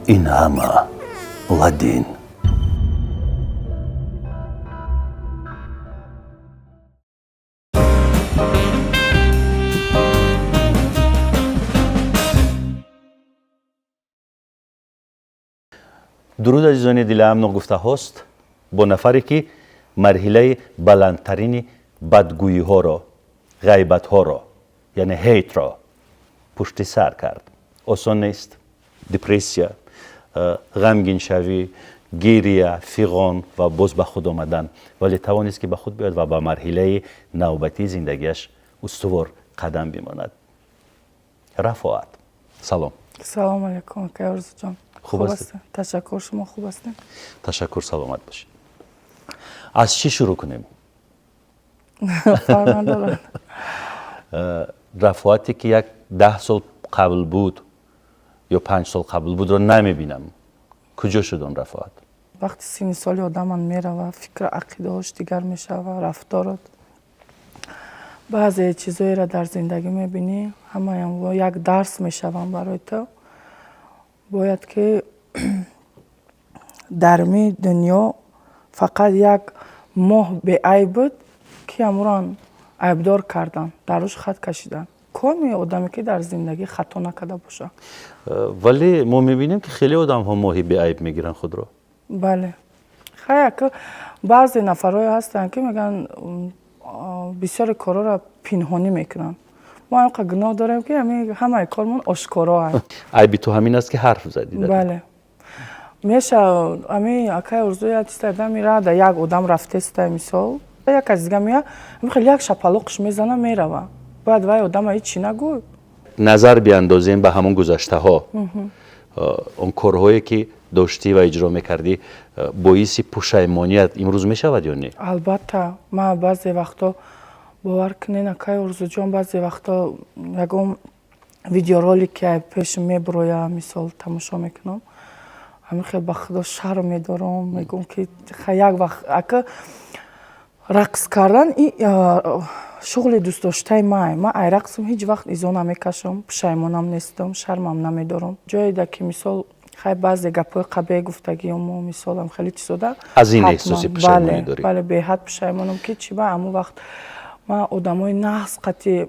این همه لادین. درود عزیزان دل امن و گفته هاست با نفری که مرحله بلندترین بدگویی ها را، غیبت ها را، یعنی هیت را پشت سر کرد. آسان نیست. دپرسیا، غمگین شوی، گریه، فیغان و باز به خود آمدن، ولی توانست که به خود بیاد و به مرحله نوبتی زندگیش استوار قدم بماند. رفاعت، سلام. سلام علیکم که آرزو جان. خوب هستید؟ تشکر، شما خوب هستید؟ تشکر، سلامت باشید. از چی شروع کنیم؟ فرمان رفاعتی که یک 10 سال قبل بود یا 5 سال قبل بود رو نمیبینم. کجا شد اون رفاعت؟ وقتی سن سالی آدم میره و فکر عقیده‌اش دیگر میشه و رفتارات بعضی چیزایی را در زندگی میبینی، همه هم یک درس میشوند برای تو. باید که در می دنیا فقط یک ماه به عیب بود که اموران عیبدار کردن، دروش خط کشیدن. کمی آدمی که در زندگی خطا نکرده باشه. ولی ما میبینیم که خیلی آدم ها ماهی به عیب میگیرن خود رو. بله. خیلی که بعضی نفرهای هستن که میگن بسیار کارا را پنهانی میکنن. ما هم گناه داریم که همه کارمون آشکارا هست. عیبی تو همین است که حرف زدی. بله. میشه اکای ارزوی هستم میره در یک آدم رفته است مثال یک از دیگه میاد خیلی یک شپلقش میزنه میره بعد وای آدم هیچی نگو. نظر بیاندازیم به همون گذشته ها. اون کارهایی که داشتی و اجرا میکردی باعث پشیمانیت امروز میشود یا نه؟ البته ما بعضی وقتا باور کنین اکای ارزو جان بعضی وقتا یکم ویدیو رولی که پیش میبرویم مثال تماشا میکنم همین خیلی به خدا شرم میدارم میگم که یک وقت اگه رقص کردن شغل دوست داشته ما ای رقصم هیچ وقت ایزا نمیکشم، پشیمانم نیستم، شرمم نمیدارم. جایی ده که مثال خیلی بعضی گپای قبیه گفتگی هم مثالم خیلی چیزا ده از این احساسی پشیمانی داری؟ بله به حد پشیمانم که چی با همون وقت ما آدمای نحس قطعی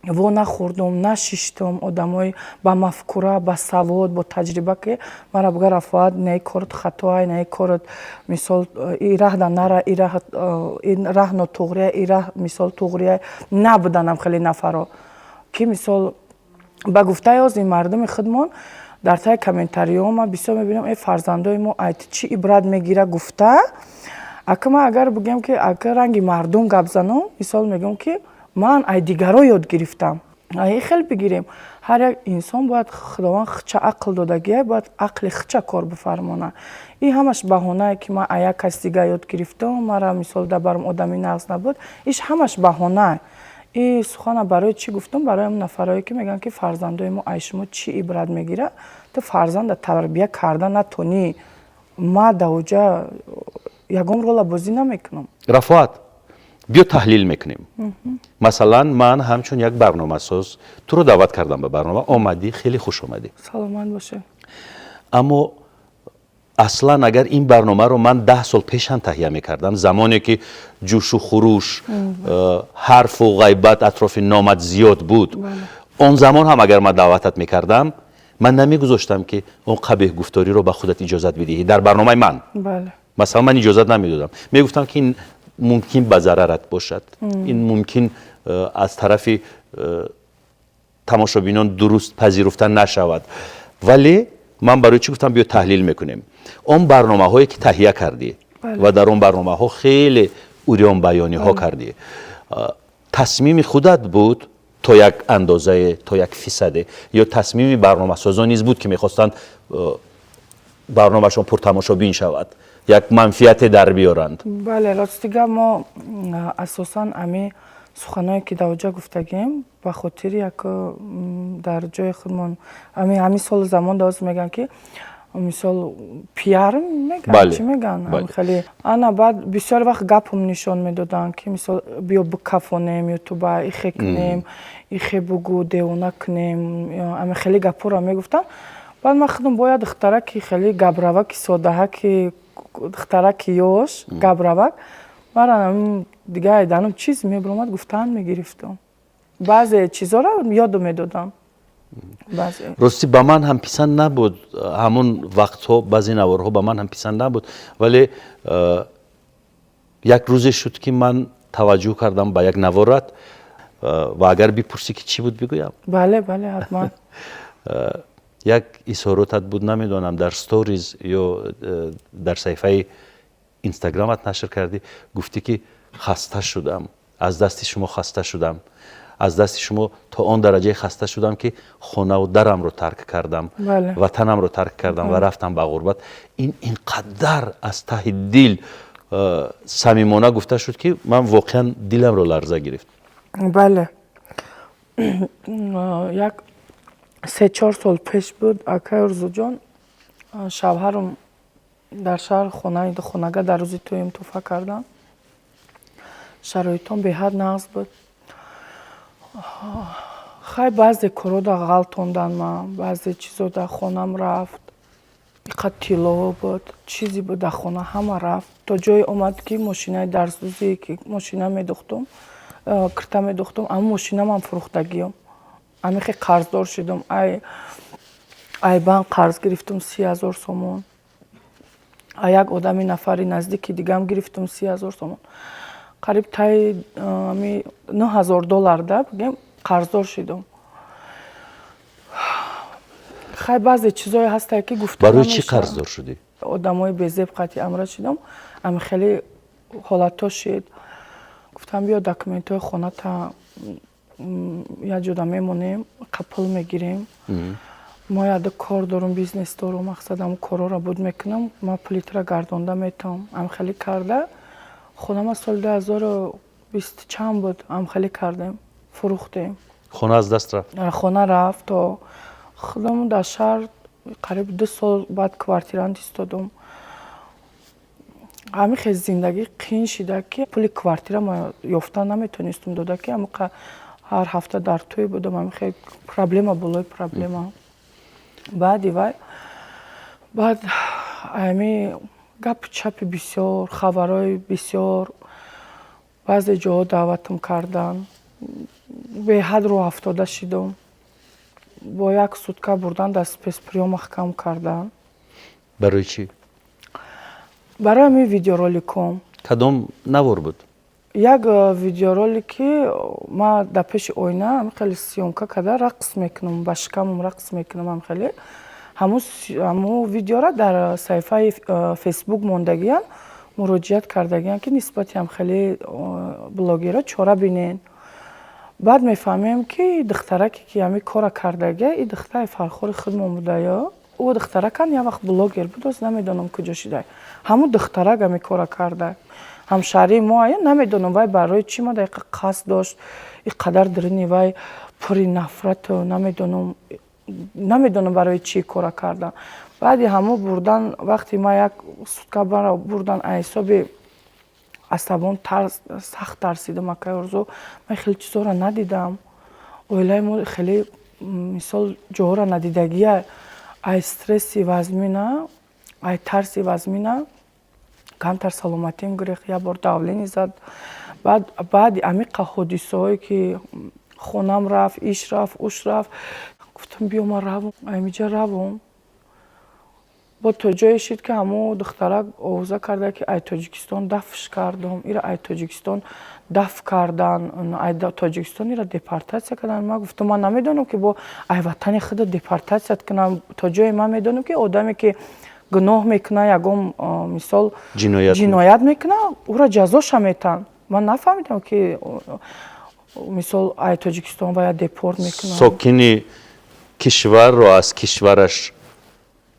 و نخوردم نشیشتم آدمای با مفکوره با سواد با تجربه که مرا بگه رفاعت نه کارت خطا نه کارت مثال این راه نره این راه نتوغریه این راه مثال توغریه نبودنم خیلی نفرا که مثال با گفته از این مردم خودمان در تای کامنتاریو ما بسیار میبینم ای فرزندای ما ایت چی عبرت میگیره گفته اما اگر بگم که اگر رنگ مردم گپ زنم مثال میگم که من ای دیگرها یاد گرفتم ای خیلی بگیریم هر یک انسان باید خداوند چه عقل دادگیه باید عقل چه کار بفرمانه این همش بهانه که من ای کس دیگه یاد گرفتم مرا مثال در برم آدمی نقص نبود ایش همش بهانه این سخن برای چی گفتم برای اون نفرایی که میگن که فرزندای ما ای شما چی عبرت میگیره تو فرزند تربیت کردن نتونی ما دوجا یگم رول بازی نمیکنم. رفاعت بیا تحلیل میکنیم. مثلا من همچون یک برنامه ساز تو رو دعوت کردم به برنامه آمدی خیلی خوش آمدی. سلامت باشه. اما اصلا اگر این برنامه رو من 10 سال پیش هم تهیه میکردم زمانی که جوش و خروش حرف و غیبت اطراف نامت زیاد بود اون زمان هم اگر من دعوتت میکردم من نمیگذاشتم که اون قبیح گفتاری رو به خودت اجازت بدهی در برنامه من. بله. مثلا من اجازت نمیدادم میگفتم که این ممکن به ضررت باشد این ممکن از طرف تماشابینان درست پذیرفته نشود ولی من برای چی گفتم بیا تحلیل میکنیم اون برنامه هایی که تهیه کردی و در اون برنامه ها خیلی اوریان بیانی ها کردی تصمیم خودت بود تا یک اندازه تا یک فیصده یا تصمیم برنامه سازا نیز بود که میخواستند برنامهشون پرتماشابین شود یک منفیت در بیارند؟ بله راستیگه ما اساسا امی سخنایی که دوجا گفتگیم به خاطر یک در جای خودمان امی سال زمان داز میگن که مثال پیار میگن چی میگن خیلی انا بعد بسیار وقت گپم نشون میدادن که مثال بیا بکافونیم یوتیوب ایخه کنیم ایخه بگو دیونا کنیم امی خیلی گپا را میگفتن баъд ман худам бояд духтараки хеле габраваки содаҳаки духтараки ёш габравак мара дига айданам чиз мебиромад гуфтан мегирифтам баъзе чизҳоро ёдо медодам рости ба ман ҳам писанд набуд ҳамун вақтҳо баъзе наворҳо ба ман ҳам писанд набуд вале як рӯзе шуд ки ман таваҷҷӯҳ кардам ба як наворат ва агар бипурсӣ ки чӣ буд бигӯям бале бале ҳатман як изҳоротат буд намедонам дар сториз ё дар саҳифаи инстаграмат нашр кардӣ гуфтӣ ки хаста шудам аз дасти шумо хаста шудам аз дасти шумо то он дараҷаи хаста шудам ки хонаву дарамро тарк кардам ватанамро тарк кардам ва рафтам ба ғурбат ин инқадар аз таҳи дил самимона гуфта шуд ки ман воқеан диламро ларза гирифт бале як 3-4 сол пеш буд акаи Урзуҷон шавҳарам дар шаҳр хонага дар рӯзи тӯим тӯҳфа кардам шароитон беҳад нағз буд хай баъзе корода ғалтондан ман баъзе чизо дар хонам рафт иқад тилло буд чизе буд дар хона ҳама рафт то ҷое омад ки мошинаи дарсӯзе ки мошина медухтум кирта медухтум аммо мошинамам фурӯхтагиём амихе қарздор шудам ай банк қарз гирифтум 30 000 сомон а як одами нафари наздики дигам гирифтум 30 000 сомон қариб таи $9000 да бигем қарздор шудам хай баъзе чизое ҳастае ки гуфта барои чӣ қарздор шудӣ одамои безебқати амра шудам ами хеле ҳолато шуд гуфтам биё документҳои хоната як ҷода мемонем қапл мегирем мо яда кор дорум бизнес дорум мақсадам корора буд мекунам ман пулитра гардонда метавам амхелӣ карда хонама соли 2020 чанд буд амхелӣ кардем фурӯхтем хона аз даст рафт хона рафт то худам дар шаҳр қариб 2 сол баъд квартирант истодум ҳамихе зиндагӣ қиин шуда ки пули квартира ма ёфта наметонистум дода ки амиқа ҳар ҳафта дар тӯй будам амихе проблема болои проблема баъди вай баъд ами гапу чапи бисёр хабарҳои бисёр баъзе ҷоҳо даъватам кардан беҳад роҳ афтода шудам бо як сутка бурдан дар спецприём маҳкам кардан барои чӣ барои ҳамин видеороликом кадом навор буд як видеоролики ма дар пеши оина хеле сиёмка карда рақс мекунам ба шикамам рақс мекунам хеле ҳамун видеора дар саҳифаи фейсбук мондагиян муроҷиат кардагиян ки нисбати ҳамхеле блогера чора бинен баъд мефаҳмем ки духтараке ки ҳамин кора кардагия и духтари фархори худмон будаё ӯ духтаракан як вақт блогер буд оз намедонам куҷо шуда ҳамун духтарак ҳамин кора карда ҳамшаҳрии мо ая намедонам вай барои чӣ ма дақиқа қасд дошт и қадар дилини вай пури нафрату намедонам барои чӣ кора карда баъди ҳамун бурдан вақте ма як сутка бара бурдан аз ҳисоби асабон сахт тарсидам акаи Урзу ман хеле чизҳоро надидам оилаи мо хеле мисол ҷоҳоро надидагия ай стресси вазмина ай тарси вазмина камтар саломатим гирифт як бор давлени зад баъди амиқа ҳодисаҳое ки хонам рафт иш рафт уш рафт гуфтам биё ман равам амиҷа равам бо то ҷое шид ки ҳамун духтарак овоза карда ки ай тоҷикистон дафш кардам ира ай тоҷикистон даф кардан ай тоҷикистон ира депортатсия кардан ман гуфтам ман намедонам ки бо ай ватани худа депортатсият кунам то ҷое ман медонам ки одаме ки гуноҳ мекуна ягон мисол ҷиноят мекуна ӯро ҷазоша метан ман нафаҳмидам ки мисол ай тоҷикистон вая депорт мекуна сокини кишварро аз кишвараш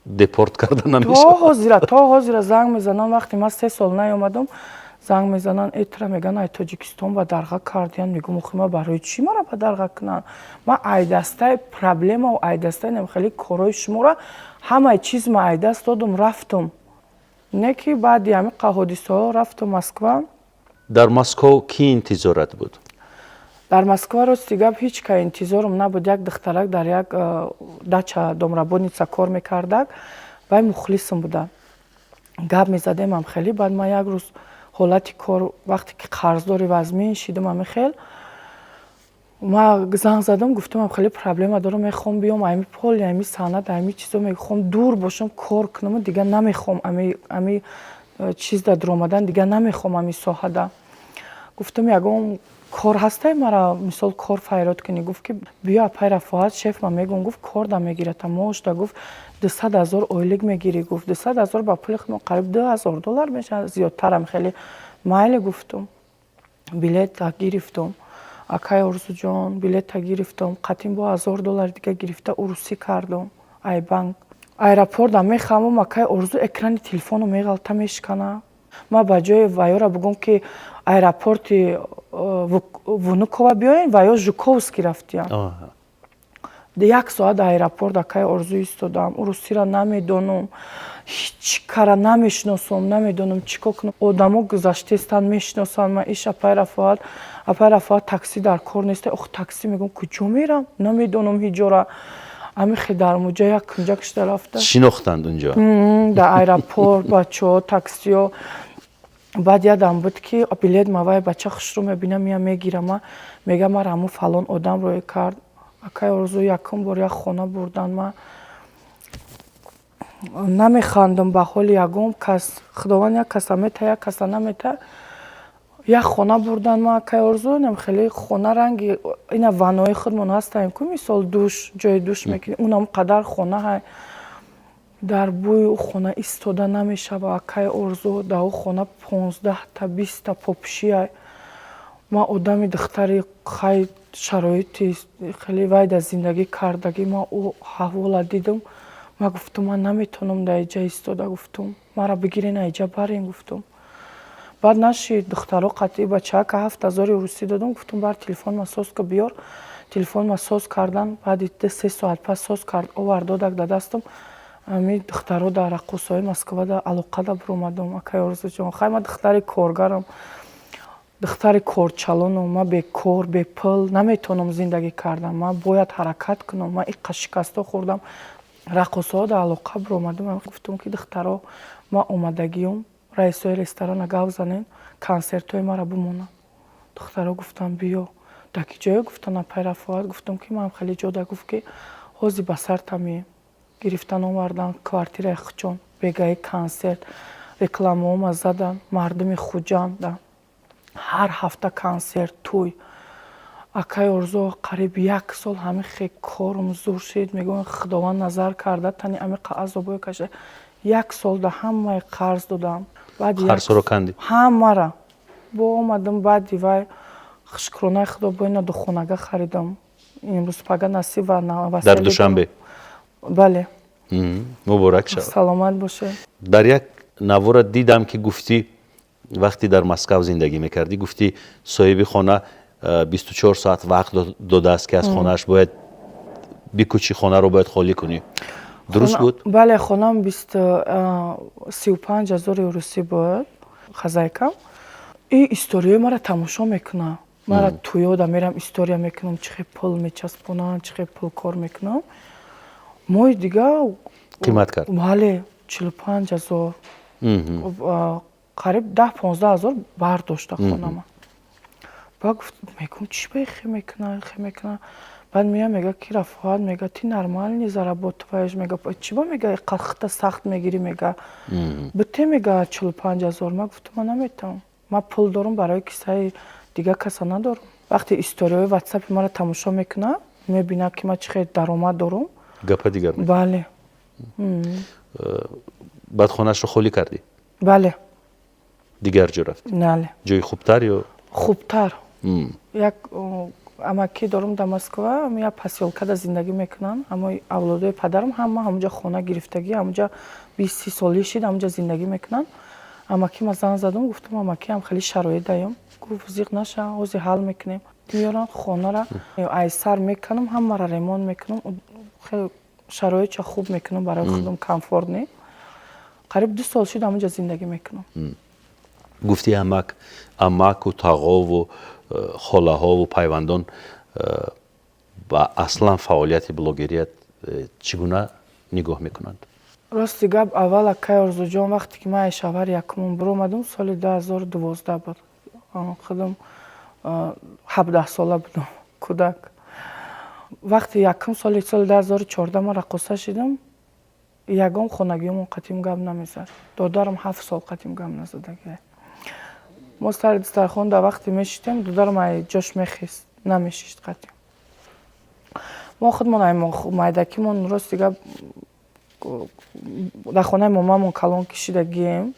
депорт карда намешавад то ҳозира занг мезанам вақте ман 3 сол наёмадам занг мезанан этра меган ай тоҷикистон ба дарға кардиян мегум охи ма барои чӣ мара ба дарға кунан ман айдастаи проблемау айдастаи намхелӣ корои шуморо ҳамаи чиз ма айдаст додум рафтум не ки баъди ҳамиқа ҳодисаҳо рафтум Москва дар Москва кӣ интизорат буд дар Москва рости гап ҳеҷ ка интизорам набуд. Як духтарак дар як дача домработница кор мекардак, вай мухлисам буда. Гап мезадем ам хеле. Баъд ман як рӯз ҳолати кор вақте ки қарздори вазмин шидам ами хел, ма занг задам, гуфтам ам хеле проблема дорам, мехоҳам биём ами поли, ами санъат, ами чизо мехоҳам дур бошам кор кунам, дигар намехоҳам ами чизда дуромадан, дигар намехоҳам ами соҳада. Гуфтам ягон кор ҳастай мара мисол кор файрод кунӣ? Гуфт ки биё апай Рафоат шеф ма мегӯм. Гуфт кор да мегирад маошда, гуфт 200,000 ойлик мегирӣ. Гуфт 200,000 ба пули худам қариб $2,000 мешавад, зиёдтарам хеле. Майли гуфтам. Билета гирифтам. Акай Орзуҷон билета гирифтам. Қатъин бо $1,000 дига гирифта урусӣ кардам. Ай банк. Аэропортам мехамам, акай Орзу экрани телефону меғалта мешкана. Ма ба ҷои ваёра бигӯм ки аэропорти Внукова биёин, ваё Жуковский рафтиям. 1 соат аэропорт акай Орзу истодам. Урусиро намедонам, ҳеҷ кара намешиносам, намедонам чӣ кор кунам. Одамо гузаштаистанд мешиносанд. Ма иш апай Рафоат таксӣ дар кор нест. Ох таксӣ мегӯм куҷо мерам? Намедонам ҳиҷора. Амихе дар муҷа як кунҷа кишида рафта. шинохтанд унҷо? Дар аэропорт бачаҳо таксиҳо. Баъд ядам буд ки билет мавай бача хушрӯ мебина мия мегира. Ма мега мара аму фалон одам рӯй кард. Акай Орзу якум бор як хона бурданд. Ма намехандам ба ҳоли ягон кас. Худованд як каса мета, як каса намета. Як хона бурданд. Ма акай Орзу нем хеле хона ранги ина ваннои худмон ҳастаем ку мисол душ, ҷои душ мекунем. Унам қадар хона ҳай. Дар бӯи ӯ хона истода намешава. Акай Орзу дар ӯ хона 15-та 20-та попши. Ма одами духтари хай шароити хеле вай дар зиндагӣ кардагӣ ма ӯ ҳавола дидам. Ма гуфтам ман наметавонам дар иҷа истода. Гуфтам мара бигирен иҷа барем. Гуфтам баъд нашид духтаро қатъӣ бачаака 7,000 урусӣ додам. Гуфтам бар телефонма соз ка биёр. Телефонма соз кардан. Баъди 3 соат пас соз кард овард додак дар дастам. Ами духтаро дар раққосаҳои Москва да алоқада биромадам. Акай Орзуҷон хай ма духтари коргарам, духтари корчалонам. Ма бекор, бепул наметавонам зиндагӣ кардан. Ма бояд ҳаракат кунам. Ма иққа шикастҳо хӯрдам. Раққосаҳо дар алоқа биромадам. Гуфтам ки духтаро ма омадагиём, раисои ресторана гап занем, консертҳои мара бимона. Духтаро гуфтам биё. Дар ки ҷое? Гуфтан апай Рафоат. Гуфтам ки ман хеле ҷода. Гуфт ки ҳози ба сарта меем. Гирифтан овардан квартираи хучон, бегаи консерт, рекламаома задан, мардуми хуҷанда. Ҳар ҳафта консерт, тӯй. Акай Орзу қариб 1 сол ҳамихе корум зур шид. Мегӯям худованд назар карда тани амиқа азобое кашида. 1 сол да ҳамаи қарз додам. қарзҳоро кандӣ? Ҳамара. Бо омадам баъди вай шукронаи худо бо ина духонага харидам. Имрӯз пага насиб ва навасали. Дар Душанбе? Бале. муборак шавад. Саломат боше. дар як навора дидам ки гуфтӣ вақте дар Москав зиндагӣ мекардӣ, гуфтӣ соҳиби хона 24 соат вақт додааст ки аз хонааш бояд бикӯчӣ, хонаро бояд холӣ кунӣ. дуруст буд? Бале, хонам 35,000 урусӣ буд. Хазайкам ин историёи мара тамошо мекуна. Мара туёда мерам история мекунам, чӣ хел пул мечаспонам, чӣ хел пул кор мекунам. Моҳи дига қимат кард? Бале, 45,000 қариб 10-15,000 бардошта хонама. Ба гуфт мегӯм чӣ бехе мекуна. Баъд меям мега ки Рафоат мега ти нормальни заработуваеш мега чӣ ба мега хата сахт мегирӣ мега бите мега 45,000. Ма гуфтам ман наметавонам. Ма пул дорам барои кисаи дига каса надорам. Вақте историёи ватсапи мара тамошо мекуна, мебина ки ма чӣ хел даромад дорам. гапа дигар. Бале. баъд хонаашро холӣ кардӣ? Бале. дигар ҷо рафтӣ? Нале. ҷои хубтар ё? Хубтар. Як амаки дорам дар Москва, як посёлкада зиндагӣ мекунанд. Аммо авлодои падарам ҳама ҳамуҷа хона гирифтагӣ, ҳамуҷа 20-30 соли шид, ҳамуҷа зиндагӣ мекунанд. Амакима занг задам, гуфтам амакиам хеле шароит даём. Гуфт зиқ наша, ҳозир ҳал мекунем. миёрам хонара айсар мекунам, ҳамара ремонт мекунам. Хеле шароитша хуб мекунам барои худам, комфортни. қариб 2 сол шид ҳамуҷа зиндагӣ мекунам. гуфти амаку тағову холаҳо ву пайвандон ба аслан фаъолияти блогерият чӣ гуна нигоҳ мекунанд? рости гап аввал акай Орзуҷон вақте ки ман шавар якумон биромадам соли 2012 буд. Худам 17 сола будам, кӯдак. вақте якум соли 2014 ман рақоса шидам, ягон хонагиёмон қатъим гап намезад. додарам 7 сол қатъим гап назадаги. мо сари дастархон да вақте мешиштем, додарам ай ҷош мехист, намешишт қатъим. мо худмон ай майдакимон рости гап дар хонаи момамон калон кишидагием,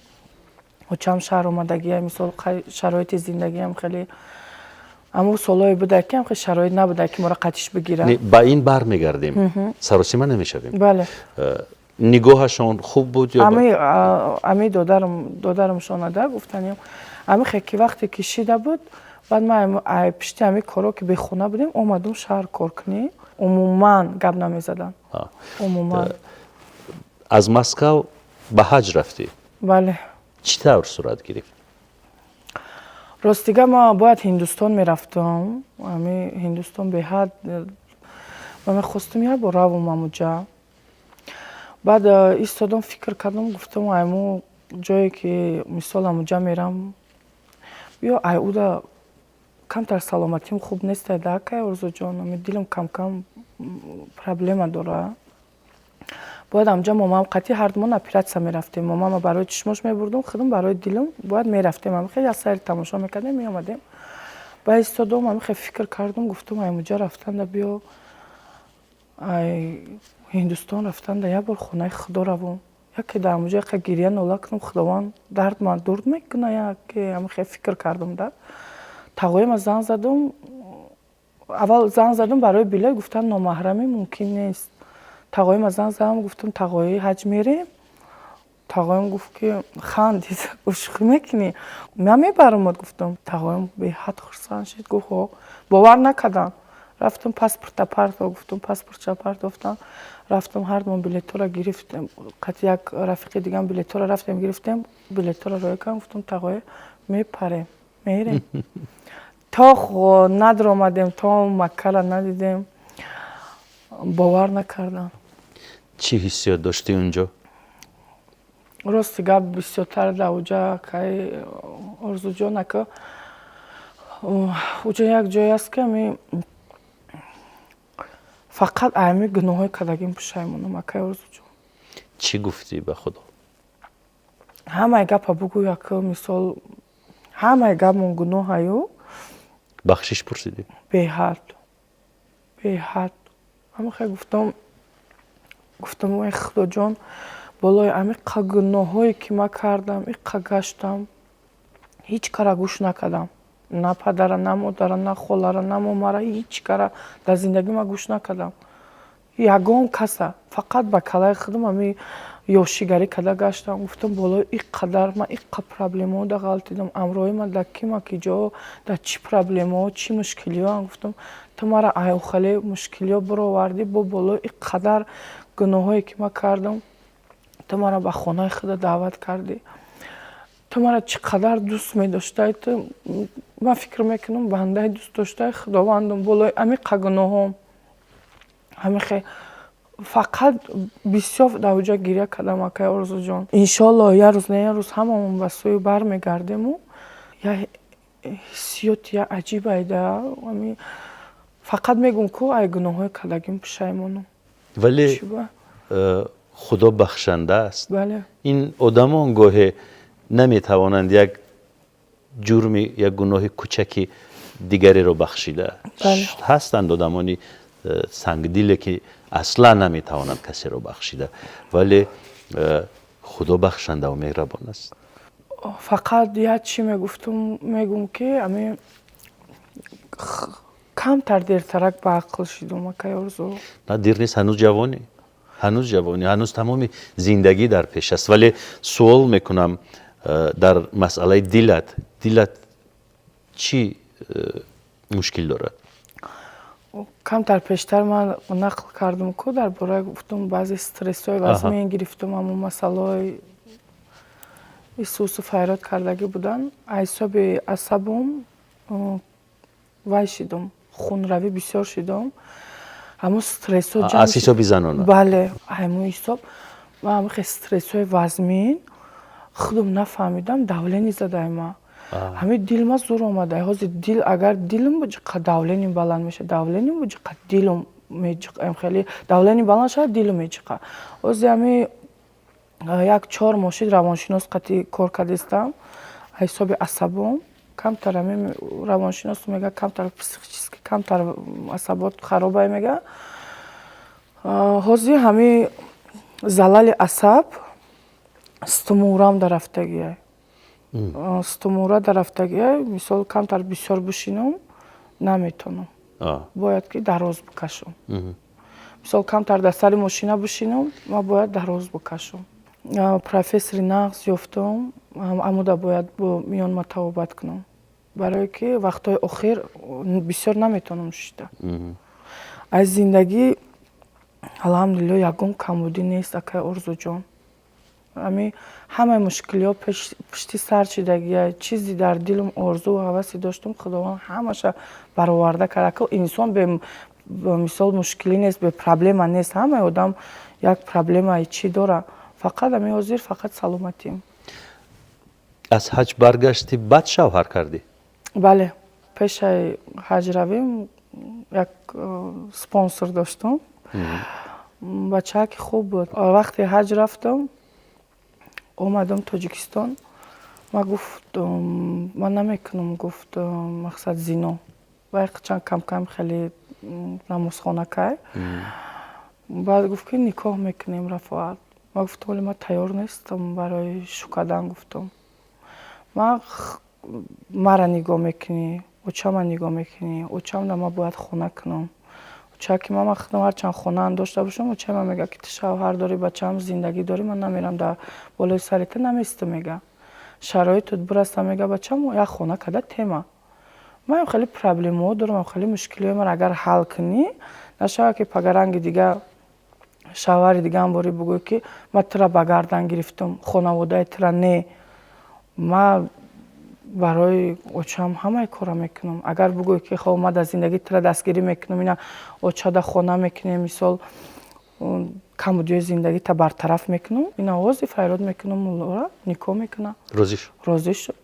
чанд шаҳр омадагием, мисол шароити зиндагиам хеле аммо солое буда ки ам хеле шароит набуда ки моро қатиш бигирад. ба ин бармегардем. Саросима намешавем. бале нигоҳашон хуб буд ё ами додарамшон ада гуфтанем ами хе ки вақте кишида буд, баъд ман ай пишти ами коро ки бехона будем омадум шаҳр кор кунӣ, умуман гап намезадан. Умуман аз Москав ба ҳаҷ рафтӣ? бале. чӣ тавр сурат гирифт? ростига ман бояд Ҳиндустон мерафтам. ами Ҳиндустон беҳад ман мехостам як бор равам амуҷа. баъд истодам фикр кардам, гуфтам айму ҷое ки мисол амуҷа мерам, биё ай уда камтар саломатим хуб нест да акай Орзуҷон, ами дилам камкам проблема дора. бояд амҷа момам қатъи ҳардумон оператсия мерафтем. момама барои чишмош мебурдум, худам барои дилам бояд мерафтем. ами хеле аз сайр тамошо мекардем, меомадем. ба истодам ами хеле фикр кардам, гуфтам аймуҷа рафтанда биё ай Ҳиндустон рафтанда як бор хонаи худо равам. яке дар амуҷа яка гирия нола кунам, худованд дард ман дурд мекуна, яке ами хеле фикр кардам да. тағоима занг задам, аввал занг задам барои билет, гуфтан номаҳрамӣ мумкин нест. тағоима занг задам, гуфтам тағои ҳаҷ мерем. тағоим гуфт ки хандид, ушуқӣ мекунӣ, ман мебарамад. гуфтам тағоим беҳад хурсанд шид, гуфт ҳо, бовар накардан. рафтам паспорта парто, гуфтам паспортша партофтам, рафтам ҳардумон билетора гирифтем. қатъи як рафиқи дигам билетора рафтем гирифтем, билетора роя кардам, гуфтам тағои мепарем, мерем. то надромадем, то Маккара надидем, бовар накардан. чӣ ҳиссиёт доштӣ унҷо? рости гап бисёртар дар уҷа кай Орзуҷон ака, уҷа як ҷое аст ки ами фақат ами гуноҳҳои кардагим пушаймонам акай Орзуҷон. чӣ гуфтӣ ба худо? ҳамаи гапа бугӯ ака, мисол ҳамаи гапмон гуноҳаю. бахшиш пурсидӣ? беҳад. ами хеле гуфтам ой худоҷон, болои амиқа гуноҳҳое ки ман кардам, иқа гаштам, ҳеҷ кара гӯш накардам. на падара, на модара, на холара, на момара, ҳеҷ кара дар зиндагӣ ман гӯш накардам. ягон каса фақат ба калаи худам ами ёшигарӣ карда гаштам. гуфтам болои иққадар ман иққа проблемаҳо да ғалтидам, амрои ман дар кима ки ҷо дар чӣ проблемаҳо, чӣ мушкилиҳоам. гуфтам ту мара айохале мушкилиҳо бировардӣ, бо болои иққадар гуноҳҳое ки ман кардам, ту мара ба хонаи худа даъват кардӣ. ту мара чӣ қадар дӯст медоштаи ту. ман фикр мекунам бандаи дӯст доштаи худовандам, болои амиқа гуноҳҳом. ҳамихе фақат бисёр дар уҷа гирия кардам акай Орзуҷон. иншоалло як рӯз не як рӯз ҳамамон ба сӯи бармегардему. як ҳиссиёти як аҷибае да. фақат мегӯм ку ай гуноҳҳои кардагим пушаймонам. вале худо бахшанда аст. бале. ин одамон гоҳе наметавонанд як ҷурми, як гуноҳи кӯчаки дигареро бахшида. ҳастанд одамони сангдиле ки аслан наметавонанд касеро бахшида, вале худо бахшандаву меҳрабон аст. фақат як чӣ мегӯм ки ами камтар дертарак ба ақл шидум акай Орзу. на дир нест, ҳанӯз ҷавонӣ, ҳанӯз тамоми зиндагӣ дар пеш аст. вале суол мекунам дар масъалаи дилат чӣ мушкил дорад? камтар пештар ман нақл кардам ку дар бораи гуфтам баъзе стрессҳои вазмин гирифтам, аммо масъалаҳои сусу файрод кардагӣ будан. ҳисоби асабам вай шидам, хунравӣ бисёр шидам. ҳамун стрессо аз ҳисоби занона. бале, ҳамун ҳисоб ман ҳамин хеле стрессҳои вазмин худам нафаҳмидам давление задаи ман. ҳамин дил ма зур омада. Ҳозир дил агар дилам буҷиқа давлением баланд меша, давлением буҷиқа дилам меҷиқаем, хеле давление баланд шавад дилам меҷиқа. Ҳозир ҳамин як 4 моҳ шид равоншинос қати кор кардистам. ҳисоби асабом камтар ҳамин равоншинос мега камтар психически камтар асабот харобай мега. ҳозир ҳамин залали асаб стумурам дарафтагиай. Стумура дарафтагиай, мисол камтар бисёр бушинам наметонам. Бояд ки дароз бикашам. Мисол камтар дар сари мошина бушинам, ман бояд дароз бикашам. Профессори нағз ёфтам, амуда бояд бо миён ма тавобат кунам. Барое ки вақтҳои охир бисёр наметонам шида. Аз зиндагӣ алҳамдулилло ягон камбудӣ нест, акай Орзуҷон. Ҳамин ҳамаи мушкилиҳо пишти сар шидагиай, чизе дар дилам орзу ва ҳавасе доштам, худованд ҳамаша бароварда кард. Акал инсон мисол мушкилӣ нест, бе проблема нест. Ҳамаи одам як проблемаи чӣ дора. Фақат ҳамин ҳозир фақат саломатием. аз ҳаҷ баргаштӣ, баъд шавҳар кардӣ? Бале, пешаи ҳаҷравим як спонсор доштам. Бачааки хуб буд. Вақте ҳаҷ рафтам, омадам Тоҷикистон. Ман гуфтам, ман намекунам, гуфт мақсад зино. Вай чанд кам хеле намозхонакай. Баъд гуфт ки никоҳ мекунем Рафоат. Ман гуфтам, вале ман тайёр нестам барои шукадан. Гуфтам, мара нигоҳ мекунӣ, очама нигоҳ мекунӣ, очамда ман бояд хона кунам. Очаки ман вақтам ҳарчанд хонаам дошта бошам, очаи ман мега ки ту шавҳар дорӣ, бачаам зиндагӣ дорӣ, ман намерам дар болои сари та наместам, мега шароитот бур аста, мега бачаам як хона када тема. Ман хеле проблемаҳо дорам, хеле мушкилиҳои ман агар ҳал кунӣ, нашавад ки пагаранги дига шавҳари дига ҳамбори бугӯй ки ман тура ба гардан гирифтам, хонаводаи тура не. Ман барои очаам ҳамаи кора мекунам. Агар бугӯй ки хоб ман дар зиндагӣ тура дастгирӣ мекунам, ина очада хона мекунем, мисол камбудиҳои зиндагита бартараф мекунам, ина овози файрод мекунам, муллора никоҳ мекунам. Розӣ шуд? Розӣ шуд.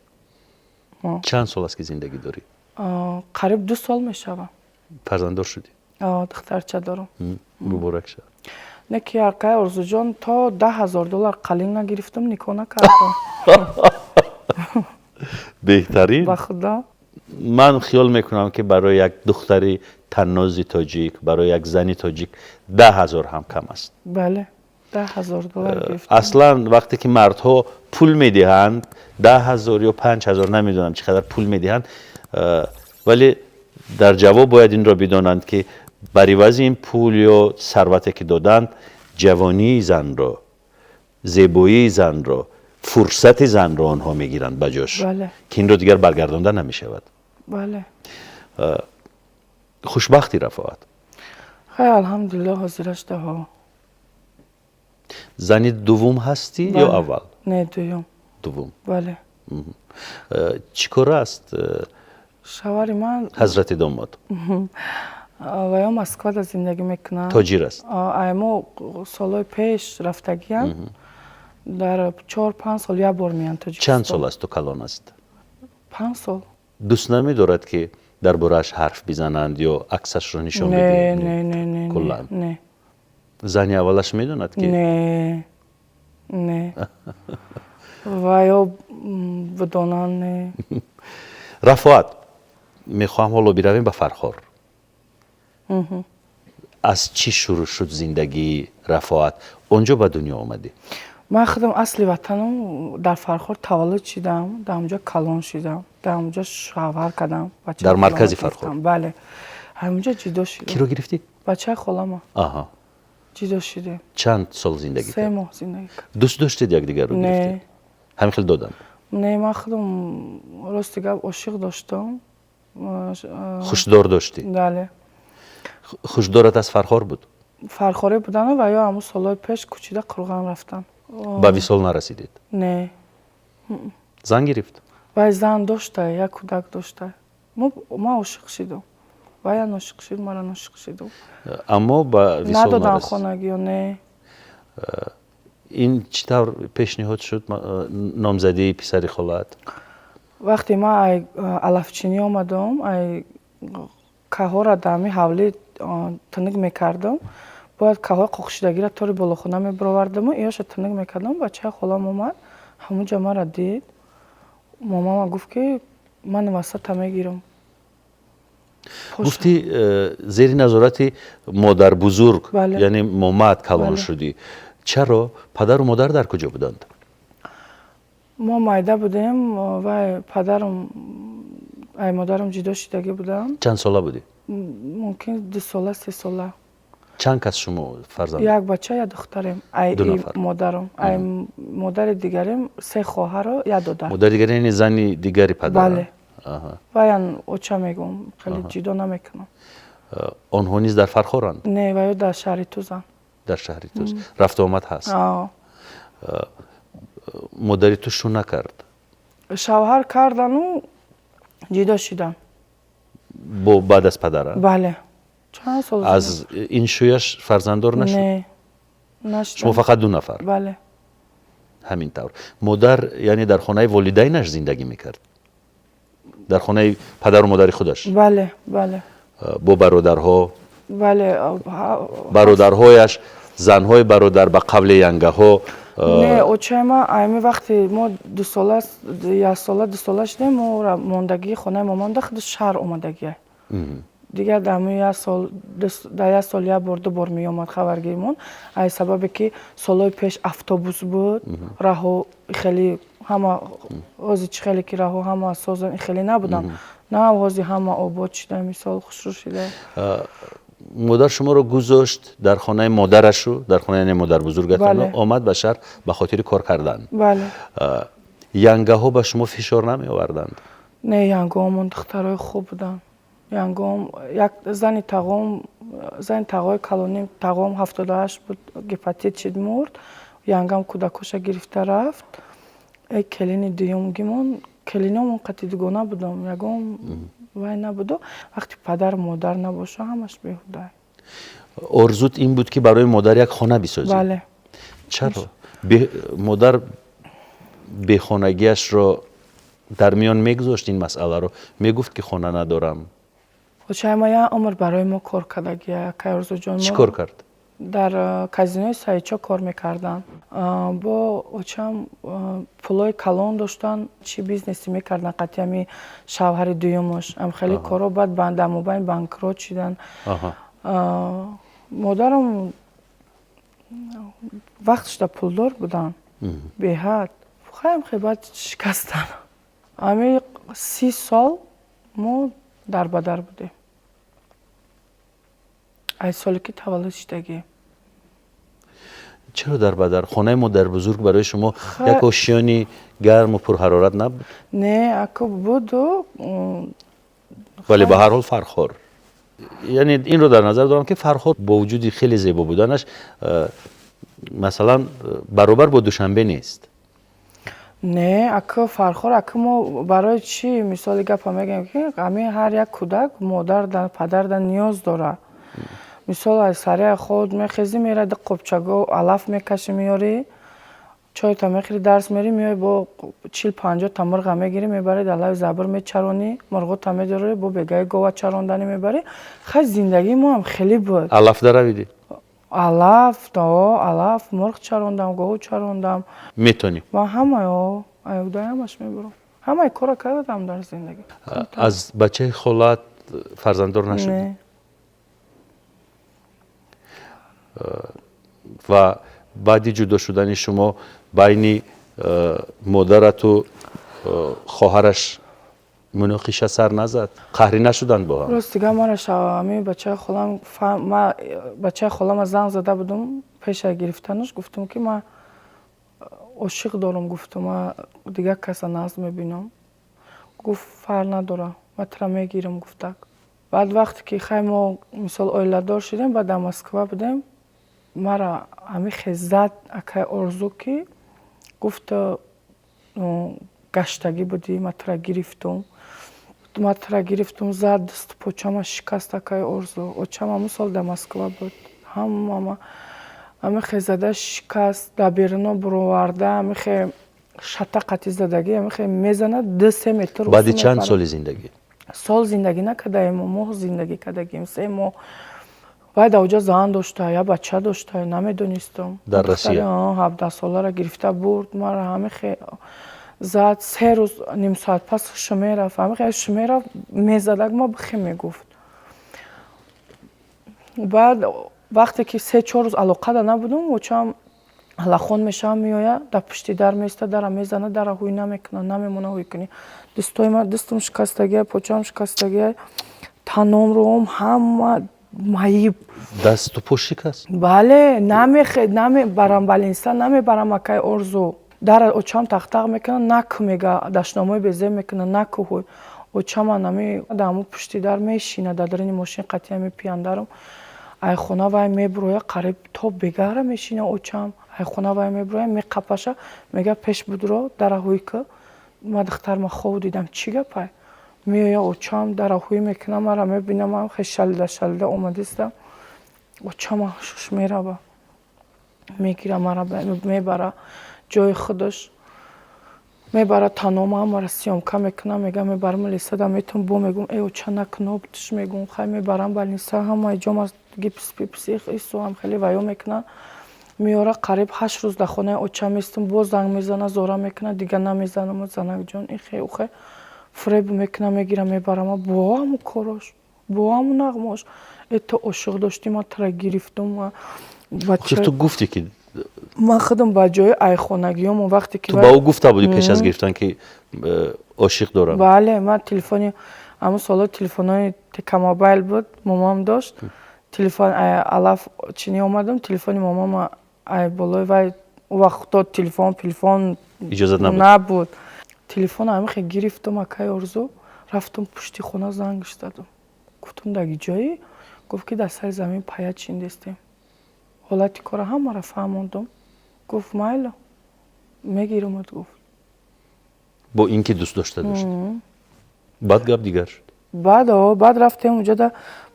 чанд сол аст ки зиндагӣ дорӣ? Қариб 2 сол мешавад. фарзанддор шудӣ? духтарча дорам. муборак шавад. Не ки аркай Орзуҷон, то $10,000 қалин нагирифтам, никоҳ накардам. беҳтарин. ба худо. ман хиёл мекунам ки барои як духтари таннози тоҷик, барои як зани тоҷик 10,000 ҳам кам аст. бале, $10,000 гирифтам. аслан вақте ки мардҳо пул медиҳанд, 10,000 ё 5,000, намедонам чӣ қадар пул медиҳанд, вале дар ҷавоб бояд инро бидонанд ки бар ивази ин пул ё сарвате ки доданд, ҷавонии занро, зебоии занро, фурсати занро онҳо мегиранд ба ҷош, ки инро дигар баргардонда намешавад. бале. хушбахтӣ Рафоат? хай алҳамдулилло ҳозирашдаҳо. зани дуввум ҳастӣ ё аввал? Не, дуюм. дуввум. бале. чӣ кора аст шавари ман ҳазрати домод? ваё Москвада зиндагӣ мекунад. тоҷир аст? мо солҳои пеш рафтагиам. дар 4-5 сол як бор меянд Тоҷикистон. чанд сол аст ту калон аст? 5 сол. дӯст намедорад ки дар борааш ҳарф бизананд ё аксашро нишон бидиҳанд? не. куллан? не. зани аввалаш медонад ки? не. ва ё бидонанд не. Рафоат, мехоҳам ҳоло биравем ба Фархор. аз чӣ шурӯъ шуд зиндагии Рафоат? онҷо ба дунё омадӣ? ман худам асли ватанам дар Фархор таваллуд шидам, дар онҷо калон шидам, дар онҷо шавҳар кардам. дар маркази Фархор? бале, ҳаминҷо ҷидо шидам. киро гирифтӣ? бачаи холама. ҷидо шидем. чанд сол зиндагӣ? 3 моҳ зиндагӣ кардем. дӯст доштед якдигарро гирифтед? ҳамин хел доданд? не, ман худам рости гап ошиқ доштам. хушдор доштӣ? бале. хушдорат аз Фархор буд? Фархоре будану ва ё ҳамун солҳои пеш кӯчида Қурған рафтам. ба висол нарасидед? не. зан гирифт? вай зан доштай, як кӯдак доштай. ма ошиқ шидум ваян ошиқ шид мара ошиқ шидум аммо ба висол надодан нарасид. хонагиё не ин чӣ тавр пешниҳод шуд номзадии писари холат? вақте ма ай алафчинӣ омадам ай каҳора дами ҳавлӣ тинник мекардам бояд каҳои қоқшидагиро тори болохона мебировардаму иёша тинник мекардам бачаи холам омад ҳамуҷа мара дид момама гуфт ки ман васата мегирам гуфти зери назорати модарбузург Бале. яъне момад калон Бале. шудӣ. чаро падару модар дар куҷо буданд? мо майда будем вай падарам ай модарам ҷудо шидагӣ буданд чанд сола будӣ? мумкин 2 сола 3 сола чанд кас шумо фарзанд? як бача як духтарем ай Ду нафар. модарам ай модари дигарем 3 хоҳару як додар модари дигаре яъне зани дигари падар? бале ваян оча мегӯм хеле ҷудо намекунам онҳо низ дар фархоранд? не ваю дар шаҳри тузанд дар шаҳри туз рафту омад ҳаст? модари ту шу накард? шавҳар кардану ҷудо шиданд бо баъд аз падара? бале чанд сол аз ин шӯяш фарзанддор нашуд? не шумо наштам фақат 2 нафар? бале ҳамин тавр. модар яъне дар хонаи волидайнаш зиндагӣ мекард? дар хонаи падару модари худаш? бале бале бо бародарҳо? бале бародарҳояш занҳои бародар ба қавли янгаҳо? не очаи ман айми вақте мо 2 сола 1 сола 2 сола шудем мо мондагии хонаи момонда худи шаҳр омадагия дигар дар 1 сол дар 1 сол як бор 2 бор меомад хабаргиримон ай сабабе ки солҳои пеш автобус буд раҳо хеле ҳама ҳози чӣ хеле ки раҳо ҳама созан хеле набуданд на ҳози ҳама обод шуда мисол хушрӯ шуда модар шуморо гузошт дар хонаи модарашу дар хонаи яъне модарбузургатон Бале. омад ба шаҳр ба хотири кор кардан. бале янгаҳо ба шумо фишор намеоварданд? не янгаҳомон духтарои хуб буданд янгаҳом як зани тағои калонӣ тағоам 78 буд гепатит шид мурд янгам кӯдакоша гирифта рафт келини дуюмгимон келиниомон қати дугона будам ягон вай набуду вақти падар модар набоша ҳамаш беҳуда орзут ин буд ки барои модар як хона бисозӣ? бале чаро модар бехонагиашро дар миён мегузошт ин масъаларо мегуфт ки хона надорам? очаи ма як умр барои мо кор кардагия кайрузуҷон чӣ кор кард? дар казинои саичо кор мекарданд бо очам пулои калон доштанд чӣ бизнеси мекарданд қати ҳами шавҳари дуюмаш ам хеле коро баъд дамобайн банкрот шиданд модарам вақт шуда пулдор буданд беҳад хеле баъд шикастанд ҳами 30 сол мо дарбадар будем ай соле ки таваллуд шидагӣ чаро дарбадар? хонаи модарбузург барои шумо як ошиёни гарму пурҳарорат набуд? не аку буду вале ба ҳар ҳол фархор. яъне инро дар назар дорам ки фархор бо вуҷуди хеле зебо буданаш масалан баробар бо душанбе нест. не аку фархор аку мо барои чӣ мисоли гапа мегӯем ки ҳамин ҳар як кӯдак модар падар ниёз дорад мисол аз сари худ мехезӣ меради қопчаго алаф мекашӣ меёрӣ чойта мехӯри дарс мерӣ меои бо 40-50 та мурға мегирӣ мебарӣ дар лави забур мечаронӣ мурғота медорӣ бо бегаи гова чаронданӣ мебарӣ хай зиндагии мо ҳам хеле буд алаф даравидӣ? алаф алаф мурғ чарондам гов чарондам метонӣ? ман ҳамаё айудаи ҳамаш мебурам ҳамаи кора кардам дар зиндагӣ аз бачаи холат фарзанддор нашуд? не ва баъди ҷудо шудани шумо байни модарату хоҳараш муноқиша сар назад? қаҳрӣ нашуданд бо ҳам? рост дигар мара ҳамин бачаи холама занг зада будам пеша гирифтанаш гуфтам ки ман ошиқ дорам гуфтам ман дигар каса наз мебинам гуфт фарқ надора ман тира мегирам гуфтак баъд вақте ки хай мо мисол оиладор шудем баъд дар москва будем мара ҳамин хезад акай орзу ки гуфт гаштагӣ будӣ ман тира гирифтум матра гирифтум зад дасту почама шикаст акай орзу. Очам ҳамун сол дар Москва буд. Ҳамихе зада шикаст, дар берино буроварда, ҳамихе шата қати задагӣ, ҳамихе мезанад 2-3 метр. баъди чанд соли зиндагӣ? Сол зиндагӣ накардаем, моҳ зиндагӣ кардагим, 3 моҳ. Вай дар оҷа зан дошта, я бача дошта, намедонистам. Дар Россия? 17 солара гирифта бурд мара, ҳамихе зад 3 рӯз ним соат пас шумерафт. Ҳамихе шумерафт мезадаг ма бихе мегуфт. Баъд вақте ки 3-4 рӯз алоқада набудум, очам алахон мешавам, меоя дар пушти дар меиста, дара мезана, дара ҳуй намекуна, намемона ҳуй кунӣ. Дистум шикастагия, почам шикастагия, таномром ҳама маиб. Дасту пӯ шикаст? Бале, намебарам балинса, намебарам акай орзу. Дара очам тақтақ мекуна, наку мега, дашномои безе мекуна, наку ҳуй. Очама нами дар ҳамун пушти дар мешина, дар дарини мошин қати ҳами пияндарум. Ай хона вай мебуроя, қариб то бегара мешина очам. Ай хона вай мебуроя, меқапаша, мега пеш будро, дара ҳуй ку. Ма духтарма хов дидам, чӣ гапай? Меоя очам, дара ҳуй мекуна, мара мебинам, хе шалида омадистам. Очама шуш мерава. Мегира мара мебара ҷои худаш. Мебара танома, мара сёмка мекуна, мега мебарам лисада, метум бо мегум, оча накуно, бутиш мегум, хай мебарам балниса, ҳама иҷома гипс пипси ису ҳам хеле ваё мекуна. Меора қариб 8 рӯз дар хонаи оча меистам, боз занг мезана, зора мекуна, дига намезанам, занакҷон ихе ухе фреб мекуна, мегира мебарама, бо ҳамун корош, бо ҳамун нағмош. То ошуқ доштим, ма тара гирифтум. ту гуфтӣ ки ман худам ба ҷои айхонагиём вақте ки ту ба ӯ гуфта будӣ пеш аз гирифтан ки ошиқ дорам? Бале, ман телефони ҳамун соло телефонои Текамобайл буд, момам дошт. Телефон алаф чини омадам, телефони момама ай болои вай вақт дод телефон иҷозат набуд. Телефон ҳамихе гирифтум акай орзу, рафтум пушти хона зангш задам. Гуфтум даги ҷои? Гуфт ки дар сари замин пая чиндистем. ҳолати кора ҳамаро фаҳмондум. Гуфт майло, мегиримад гуфт. бо ин ки дӯст дошта дошт. баъд гап дигар шуд. Баъд рафтем уҷода,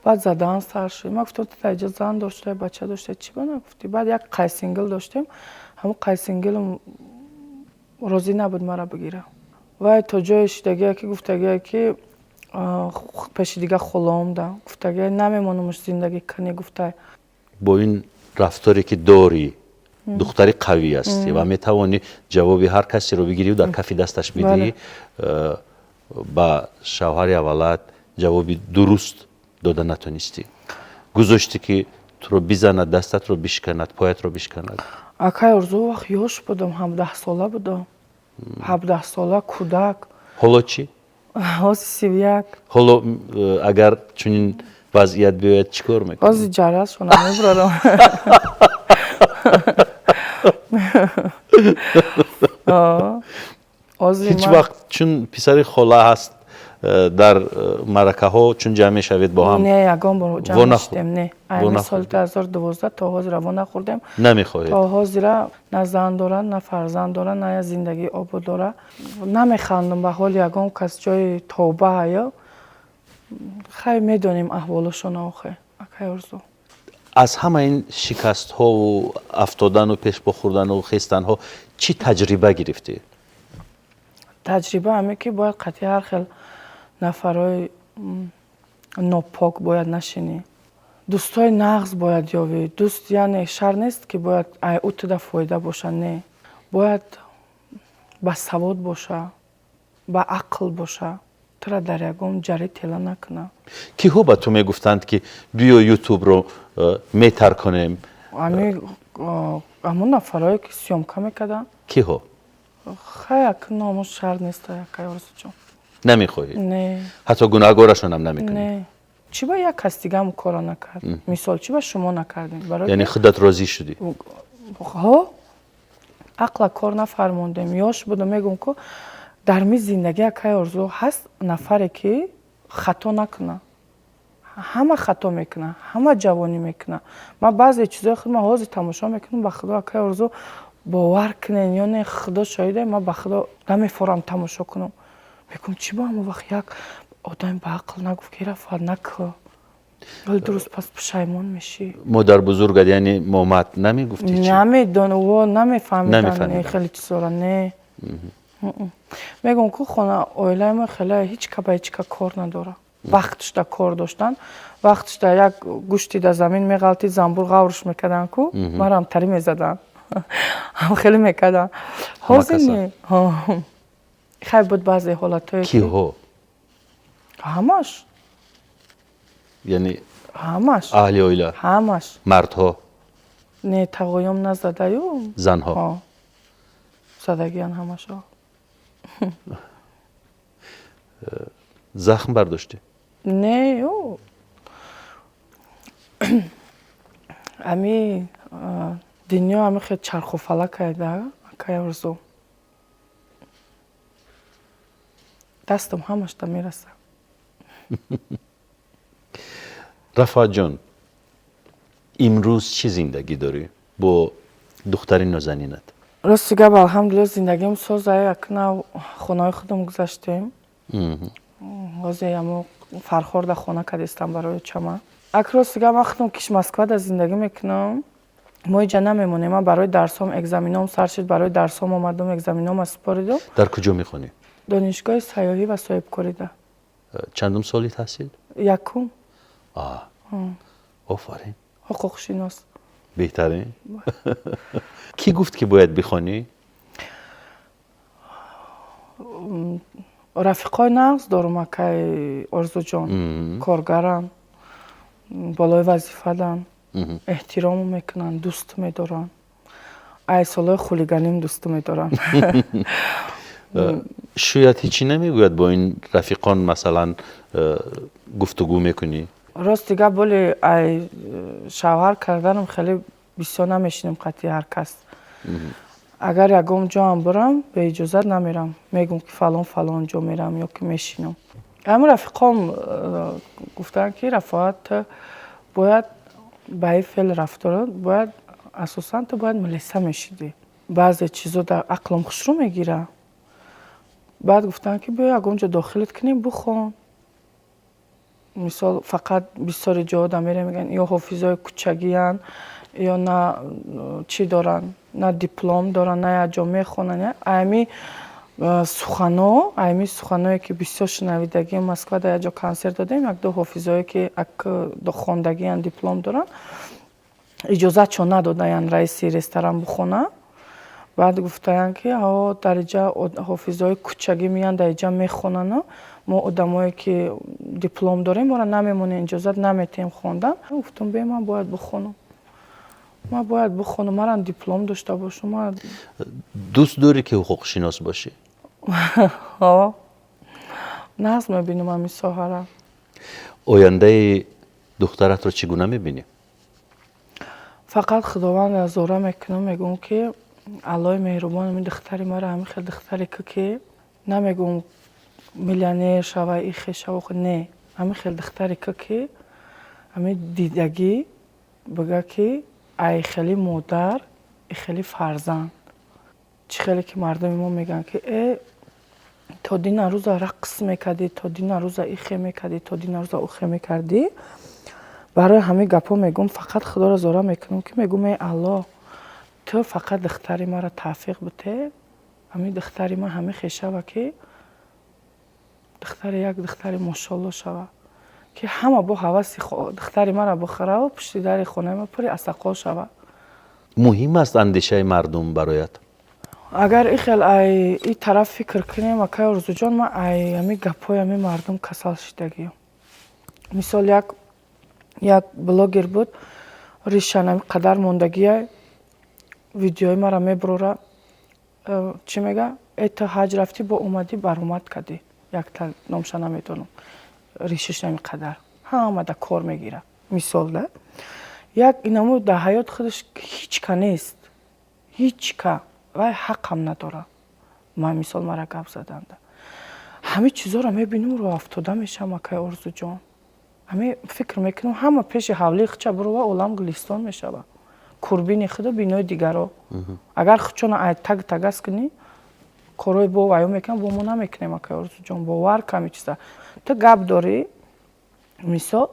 баъд задан сар шуд. Ман гуфтам ту дар иҷа зан дошта, бача дошта, чӣ ба нагуфтӣ? Баъд як қайсингил доштем, ҳамун қайсингилм розӣ набуд мара бигира. Вай то ҷое шидагия ки гуфтагия ки пеши дига холаам да. Гуфтагия намемонамш зиндагӣ канӣ, гуфтай. бо ин рафторе ки дорӣ, духтари қавӣ ҳастӣ ва метавонӣ ҷавоби ҳар касеро бигирӣ дар кафи дасташ бидиҳӣ, ба шавҳари аввалат ҷавоби дуруст дода натонистӣ. гузоштӣ ки туро бизанад, дастатро бишканад, поятро бишканад. Акай орзу вақт ёш будам, 17 сола будам. 17 сола кӯдак. ҳоло чӣ? ҳози 31. ҳоло агар чунин вазъият биёяд чӣ кор мекунӣ? ҳози ҷарашона мебурарам. ҳеҷ вақт чун писари хола ҳаст дар маъракаҳо чун ҷамъ мешавед бо ҳам? Не, ягон бор ҷамъ мешидем, не. Айни соли 2012 то ҳозира во нахӯрдем. Намехоҳед? То ҳозира на зан дора, на фарзанд дора, на я зиндагии обод дора. Намехандам ба ҳоли ягон кас ҷои тоба ҳаё. хай медонем аҳволашона охе. Акай орзу. аз ҳама ин шикастҳову афтодану пешбо хӯрдану хестанҳо чӣ таҷриба гирифтӣ? таҷриба ҳаме ки бояд қатъи ҳар хел нафарҳои нопок бояд нашинӣ. дӯстои нағз бояд ёвӣ. дӯст яъне шар нест ки бояд ай утуда фоида боша, не. бояд басавод боша, ба ақл боша. тура дар ягон ҷарӣ тела накуна. киҳо ба ту мегуфтанд ки биё ютубро метарконем? ҳамун нафарҳое ки сёмка мекарданд. киҳо? хай як ному шар неста якай орзуҷон. намехоҳӣ? Не. ҳатто гунаҳгорашонам намекунӣ? Не. чӣ ба як кас дига ҳамун кора накард? мисол чӣ ба шумо накардем? яъне худат розӣ шудӣ? ҳо ақла кор нафармондем. ёш будам, мегӯм ку дар ми зиндагӣ якай орзу ҳаст нафаре ки хато накуна. ҳама хато мекуна, ҳама ҷавонӣ мекуна. ман баъзе чизои худ ман ҳозир тамошо мекунам, ба худо якай орзу бовар кунен ё не худо шоҳиде, ман ба худо намефорам тамошо кунам. мегӯм чӣ ба ҳамон вақт як آدم به عقل نگفت که رفت نکو ولی درست پس پشیمون میشی. مادر بزرگت یعنی مامت نمیگفتی چی؟ نمیدون و نمیفهمیدن نمی‌فهمیدن. خیلی چیزا نه. میگم که خونه اویلای ما خیلی هیچ که به هیچ که کار نداره. وقتش دا کار داشتن، وقتش دا یک گوشتی دا زمین میغلطید زنبور غورش میکردن کو مرا هم تری میزدن. هم خیلی میکردن. حوزی خیلی بود بعضی حالتایی کی ها؟ همش یعنی همش اهل اویلا، همش مردها، نه تقایم نزده یو زنها. زدگیان همش ها. زخم برداشتی؟ نه یو امی دنیا امی خیلی چرخ و فلک ایده که ارزو دستم همش تا میرسه. رفعت جان امروز چی زندگی داری با دختر نازنینت؟ راستی گب الحمدلله زندگیم سازه اکنه خونه خودم گذاشتیم. واسه همو فرخورده خونه کردستم برای چما. اکراس گب وقتم کش مسکو دا زندگی میکنم. ما اینجا نمیمونیم. من برای درسام اگزمینام سر شد برای درسام آمدم اگزمینام اسپاریدم. در کجا میخونی؟ دانشگاه سیاحی و صاحبکاری ده. چندم سالی تحصیل؟ یکم. آفرین. حقوق شناس. بهترین. کی گفت که باید بخونی؟ رفیقای نغز دارم که ارزو جان کارگرم بالای وظیفه دارن احترام میکنن دوست میدارن ای سالای خولیگانیم دوست میدارن. شاید هیچی نمیگوید با این رفیقان مثلا گفتگو میکنی؟ راست دیگه بولی ای شوهر کردنم خیلی بسیار نمیشینم قطعی هر کس. اگر یکم جا هم برم به اجازت نمیرم میگم که فلان جا میرم یا که میشینم. اما رفیقام گفتن که رفعت باید به این فعل رفتارات باید اساساً تو باید ملیسه میشیدی. بعضی چیزا در عقلم خوش رو میگیره. بعد گفتن که بیا یکم جا داخلت کنیم بخون. مثال فقط بسیاری جا آدم میره میگن یا حافظای کوچگی هن یا نه چی دارن نه دیپلم دارن نه جا میخونن. ایمی سخنایی که بسیار شنویدگی مسکو در جا کنسرت دادیم یک دو حافظایی که دو خواندگی هن دیپلم دارن اجازت چون ندادن رئیس رستوران بخونه. بعد گفتن که در اینجا حافظای کوچگی میان در اینجا میخونن ما آدمایی که دیپلم داریم ما را نمیمونه اجازت نمیتیم خوندن. گفتم به من باید بخونم. ما باید بخونم من دیپلم داشته باشم. دوست داری که حقوق شناس باشی؟ نظم میبینم همی ساحه را. آینده دخترت رو چگونه میبینی؟ فقط خداوند از زاره میکنم میگم که الله مهربان همین دختری ما را همین خیلی دختری که نمیگم میلیونر شوه ایخی شوه نه همین خیلی دختری که همین دیدگی بگه که ای خیلی مادر ای خیلی فرزند. چی خیلی که مردم ما میگن که تا دین روز رقص میکردی تا دین روز ایخی میکردی تا دین روز اوخی میکردی. برای همه گپا میگم فقط خدا را زاره میکنم که میگم ای الله تو فقط دختری ما را توفیق بده. همین دختری ما همه خیشه و که دختر یک دختر ماشاءالله شوه که همه با حواس دختری ما را بخوره و پشت در خونه ما پری اسقال شوه. مهم است اندیشه مردم برایت؟ اگر این طرف فکر کنیم اکای ارزو جان ما همین گپای همین مردم کسال شدگیم. مثال یک بلاگر بود ریشان قدر موندگی ویدیوی ما را میبروره چی میگه ایتا حج رفتی با اومدی برامد کردی یک تا نامشه نمیتونم ریشش نمیقدر آمده کار میگیره. مثال ده یک اینمو در حیات خودش هیچ که نیست هیچ که و حق هم نداره. من مثال مرا گپ زدنده همه چیزا را میبینم رو افتاده میشم اکای ارزو جان. همه فکر میکنم همه پیش حولی خچه برو و اولم گلستان میشوه کوربین خدا بینای دیگر رو اگر خچون تگ است کنی корҳои бо ваё мекунам, бо мо намекунем ака Орзуҷон, бовар ками чиза. Ту гап дорӣ, мисол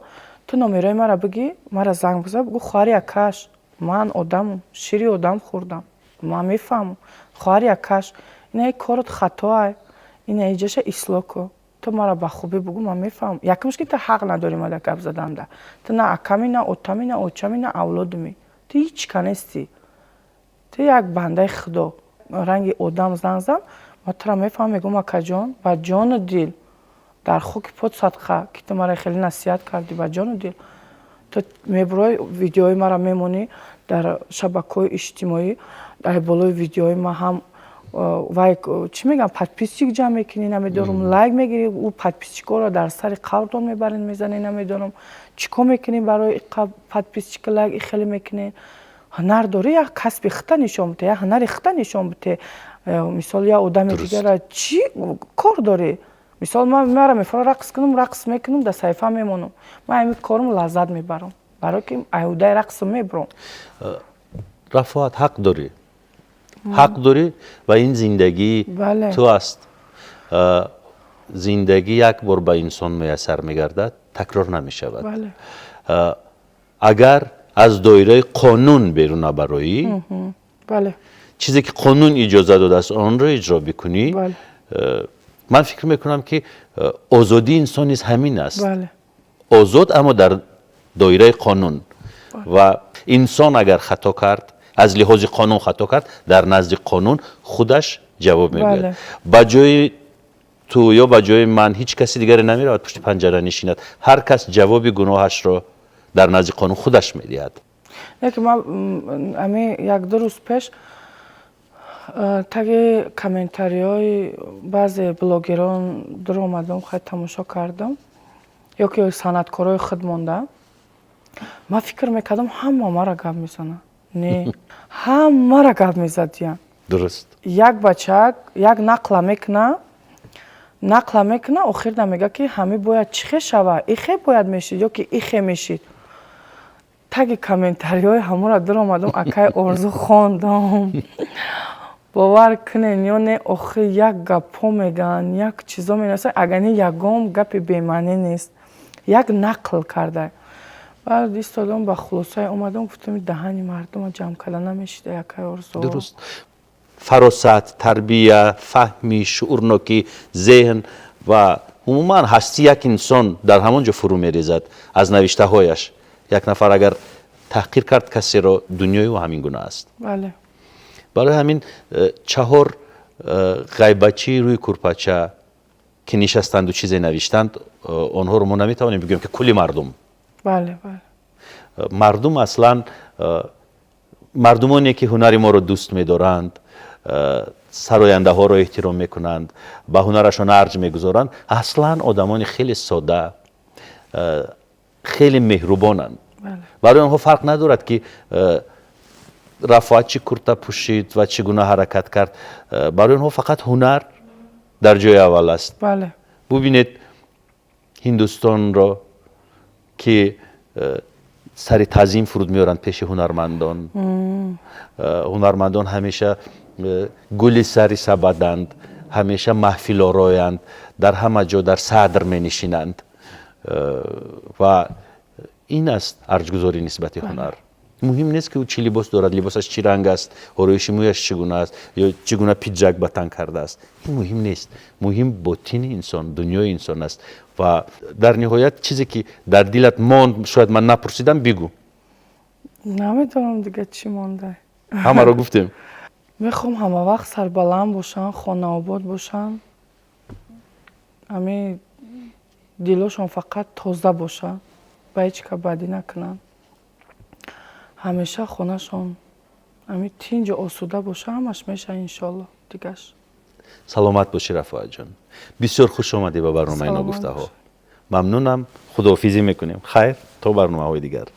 ту номерои мара бигӣ, мара занг бизан, бигӯ хоҳари акаш, ман одамам, шири одам хӯрдам, ман мефаҳмам, хоҳари акаш, ина корот хатоай, ина иҷаша ислоҳ кун. Ту мара ба хубӣ бигӯ, ман мефаҳмам. Якумш ки ту ҳақ надорӣ мада гап заданда. Ту на аками, на отами, на очами, на авлодуми. Ту ҳеч ка нестӣ. Ту як бандаи Худо. Ранги одам занг зан, ман тура мефаҳмам, мегӯям акаҷон, ба ҷону дил, дар хуки пот садқа, ки ту мара хеле насиҳат кардӣ, ба ҷону дил. Ту мебурои видеои мара мемонӣ дар шабакаҳои иҷтимоӣ, дар болои видеои ман ҳам вай чӣ мегӯям, подписчик ҷамъ мекунӣ, намедонам, лайк мегирӣ, ӯ подписчикоро дар сари қаврдон мебарӣ, мезанӣ, намедонам, чӣ кор мекунӣ барои подписчика лайк хеле мекунӣ. ҳунар дорӣ, як касби худта нишон бидӣ, як ҳунари худта нишон бидӣ. Мисол як одами дигара чӣ кор дорӣ? Мисол мара мефарад рақс кунам, рақс мекунам, дар саҳифа мемонам. Ман ҳамин корам лаззат мебарам, барое ки айҳудаи рақсро мебурам. Рафоат, ҳақ дорӣ. ҳақ дорӣ ва ин зиндагии ту аст. зиндагӣ як бор ба инсон муяссар мегардад, такрор намешавад. Агар аз доираи қонун берун набароӣ, чизе ки қонун иҷоза додааст онро иҷро бикунӣ, ман фикр мекунам ки озодии инсон низ ҳамин аст. Озод, аммо дар доираи қонун. Ва инсон агар хато кард, аз лиҳози қонун хато кард, дар назди қонун худаш ҷавоб мегӯяд. Ба ҷои ту ё ба ҷои ман ҳеҷ каси дигаре намеравад пушти панҷара нишинад. Ҳар кас ҷавоби гуноҳашро дар назди қонун худаш медиҳад. Ман ами як-ду рӯз пеш таги комментариҳои баъзе блогерон дуромадам, хай тамошо кардам, ё ки санъаткорои худ монда. Ман фикр мекардам ҳама мара гап мезанад. Не, ҳамара гап мезадиянд. Дуруст. Як бачак як нақла мекуна, охир намега ки ҳами бояд чихе шава, ихе бояд мешид ё ки ихе мешид. Таги комментариҳои ҳамора дуромадам, акай Орзу хондам. бовар кунен ё не, охир як гапҳо мегӯянд, як чизо менависанд, агар не ягон гапи бемаънӣ нест, як нақл карда. баъд истодам ба хулосае омадам, гуфтам даҳани мардума ҷамъ карда намешида якай Орзу. Дуруст. фаросат, тарбия, фаҳми, шуурнокӣ, зеҳн ва умуман ҳастии як инсон дар ҳамон ҷо фурӯ мерезад аз навиштаҳояш. Як нафар агар таҳқир кард касеро, дунёи ӯ ҳамин гуна аст. барои ҳамин чаҳор ғайбачии рӯи курпача ки нишастанду чизе навиштанд, онҳоро мо наметавонем бигӯем ки кулли мардум. Мардум аслан мардумоне ки ҳунари моро дӯст медоранд, сарояндаҳоро эҳтиром мекунанд, ба ҳунарашон арҷ мегузоранд, аслан одамони хеле сода, хеле меҳрубонанд. барои онҳо фарқ надорад ки Рафоат чӣ курта пӯшид ва чӣ гуна ҳаракат кард. Барои онҳо фақат ҳунар дар ҷои аввал аст. бубинед ҳиндустонро ки сари тазим фуруд меоранд пеши ҳунармандон. ҳунармандон ҳамеша гули сари сабаданд, ҳамеша маҳфилороянд, дар ҳама ҷо дар садр менишинанд. ва ин аст арҷгузори нисбати ҳунар. муҳим нест ки ӯ чӣ либос дорад, либосаш чӣ ранг аст, ороиши мӯяш чӣ гуна аст, ё чӣ гуна пиҷак ба тан кардааст. ин муҳим нест. муҳим ботини инсон, дунёи инсон аст. ва дар ниҳоят чизе ки дар дилат монд, шояд ман напурсидам, бигӯ. намедонам дига чӣ монда. ҳамаро гуфтем. мехоҳам ҳама вақт сарбаланд бошанд, хонаобод бошанд, ҳамин дилошон фақат тоза бошад, ба ҳеҷ ка бадӣ накунанд. ҳамеша хонашон ҳамин тинҷу осуда боша, ҳамаш мешавад иншоалло дигаш. саломат бошӣ Рафоат ҷон. бисёр хуш омадӣ ба барномаи Ногуфтаҳо. мамнунам. худоҳофизӣ мекунем. хайр, то барномаҳои дигар.